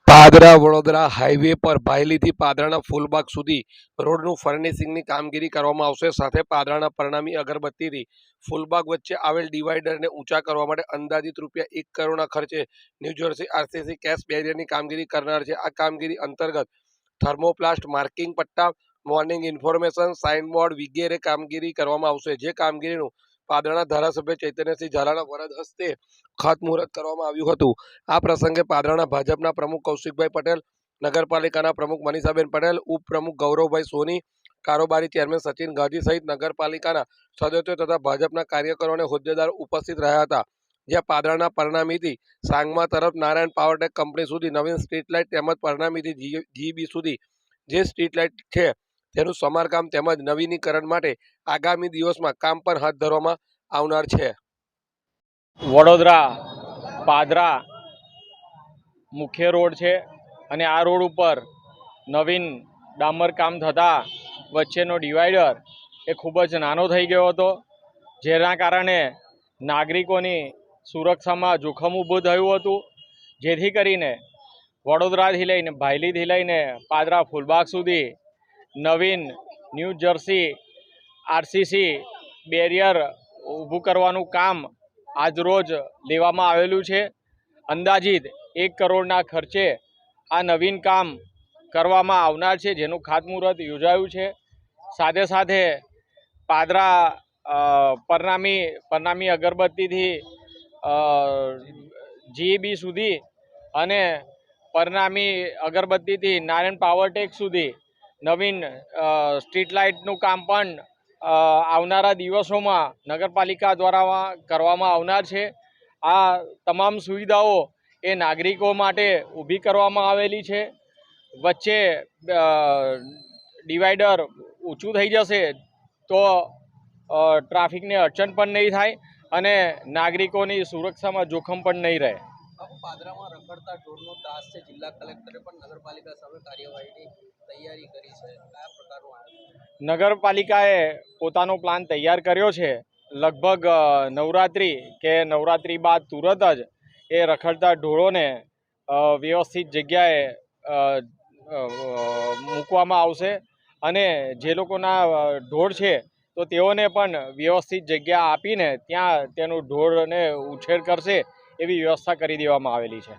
Padra Vadodara highway પર ભાયલીથી પાદરાના ફૂલબાગ સુધી રોડનું ફર્નિશિંગની કામગીરી કરવામાં આવશે। સાથે પાદરાના પરણામી અગરબત્તીથી ફૂલબાગ વચ્ચે આવેલ ડિવાઈડરને ઊંચા કરવા માટે અંદાજિત રૂપિયા 1 કરોડના ખર્ચે ન્યૂ જર્સી આરસીસી કેશ બેરિયરની કામગીરી કરનાર છે। આ કામગીરી અંતર્ગત થર્મોપ્લાસ્ટ, માર્કિંગ પટ્ટા, વોર્નિંગ ઇન્ફોર્મેશન, સાઇનબોર્ડ વગેરે કામગીરી કરવામાં આવશે। જે કામગીરીનું પાદરાના ધારાસભ્ય ચૈતન્યસિંહ ઝાલાના વરદ હસ્તે ખાતમુહૂર્ત કરવામાં આવ્યું હતું। આ પ્રસંગે પાદરાના ભાજપના પ્રમુખ કૌશિકભાઈ પટેલ, નગરપાલિકાના પ્રમુખ મનીષાબેન પટેલ, ઉપપ્રમુખ ગૌરવભાઈ સોની, કારોબારી ચેરમેન સચિન ગાંધી સહિત નગરપાલિકાના સદસ્યો તથા ભાજપના કાર્યકરો અને હોદ્દેદારો ઉપસ્થિત રહ્યા હતા। જ્યાં પાદરાના પરણામીથી સાંગમા તરફ નારાયણ પાવરટેક કંપની સુધી નવીન સ્ટ્રીટ લાઇટ તેમજ પરણામીથી જીબી સુધી જે સ્ટ્રીટ લાઇટ છે તેનું સમારકામ તેમજ નવીનીકરણ માટે આગામી દિવસમાં કામ પણ હાથ ધરવામાં આવનાર છે। વડોદરા પાદરા મુખ્ય રોડ છે અને આ રોડ ઉપર નવીન ડામર કામ થતાં વચ્ચેનો ડિવાઈડર એ ખૂબ જ નાનો થઈ ગયો હતો, જેના કારણે નાગરિકોની સુરક્ષામાં જોખમ ઊભું થયું હતું। જેથી કરીને વડોદરાથી લઈને ભાયલીથી લઈને પાદરા ફૂલબાગ સુધી નવીન ન્યૂ જર્સી આરસીસી બેરિયર ઊભું કરવાનું કામ આજરોજ લેવામાં આવેલું છે। અંદાજિત 1 કરોડના ખર્ચે આ નવીન કામ કરવામાં આવનાર છે, જેનું ખાતમુહૂર્ત યોજાયું છે। સાથે સાથે પાદરા પરનામી અગરબત્તીથી જીબી સુધી અને પરનામી અગરબત્તીથી નારાયણ પાવરટેક સુધી નવીન સ્ટ્રીટ લાઇટનું કામ પણ આવનારા દિવસોમાં નગરપાલિકા દ્વારા કરવામાં આવનાર છે। આ તમામ સુવિધાઓ એ નાગરિકો માટે ઊભી કરવામાં આવેલી છે। વચ્ચે ડિવાઈડર ઊંચું થઈ જશે તો ટ્રાફિકને અડચણ પણ નહીં થાય અને નાગરિકોની સુરક્ષામાં જોખમ પણ નહીં રહે। પાદરામાં રખડતા ઢોરનો ત્રાસ છે, જિલ્લા કલેક્ટરે પણ નગરપાલિકા સામે કાર્યવાહીની તૈયારી કરી છે। કયા પ્રકારનું આયોજન? નગરપાલિકાએ પોતાનો પ્લાન તૈયાર કર્યો છે। લગભગ નવરાત્રિ બાદ તુરત જ એ રખડતા ઢોરોને વ્યવસ્થિત જગ્યાએ મૂકવામાં આવશે અને જે લોકોના ઢોર છે તો તેઓને પણ વ્યવસ્થિત જગ્યા આપીને ત્યાં તેનું ઢોરને ઉછેર કરશે એવી વ્યવસ્થા કરી દેવામાં આવેલી છે।